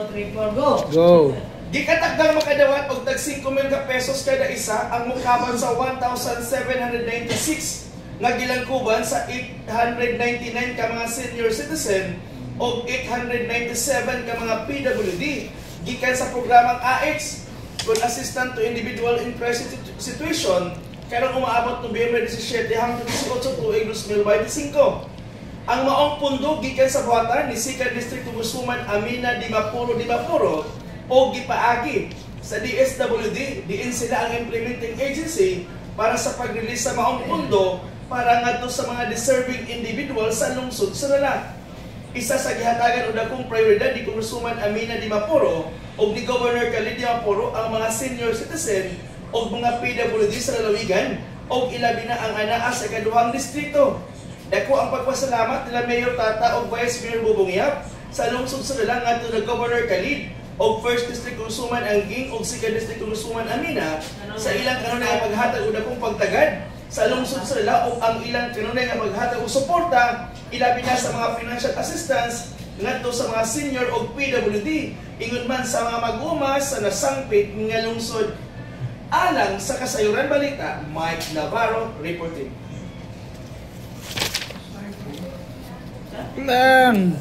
3, 4, go! Go! Di katagdang makadawat og tag 5,000 ka pesos kada isa ang mukaban sa 1,796 nga gilangkuban sa 899 ka mga senior citizen o 897 ka mga PWD gikan sa programang AX Good Assistance to Individual in Crisis Situation karong umaabot Nobyembre 17 hangtod 18 tuig 2025. Ang maong pundo gikan sa buhatan ni Sica District Congresswoman Amina Dimapuro o gipaagi sa DSWD diin sila ang implementing agency para sa pag-release sa maong pundo para ngadto sa mga deserving individual sa lungsod sa Lala. Isa sa gihatagan o dakong prioridad ni Congresswoman Amina Dimapuro o ni Governor Khalid Dimapuro ang mga senior citizen o mga PWD sa lalawigan o ilabi na ang anaa sa ikaduhang distrito. Dako ang pagpasalamat nila Mayor Tata o Vice Mayor Bubong Yap sa lungsod sa Lala ngadto na Governor Khalid o 1st District Congresswoman Angging o 2nd District Congresswoman Amina sa ilang kanunay nga paghatag o dakong pagtagad sa lungsod sa Lala o ang ilang kanunay nga paghatag o suporta ilabi na sa mga financial assistance ngadto sa mga senior o PWD ingon man sa mga mag-umas sa nasangpit nga lungsod. Alang sa Kasayuran Balita, Mike Navarro reporting. Lang!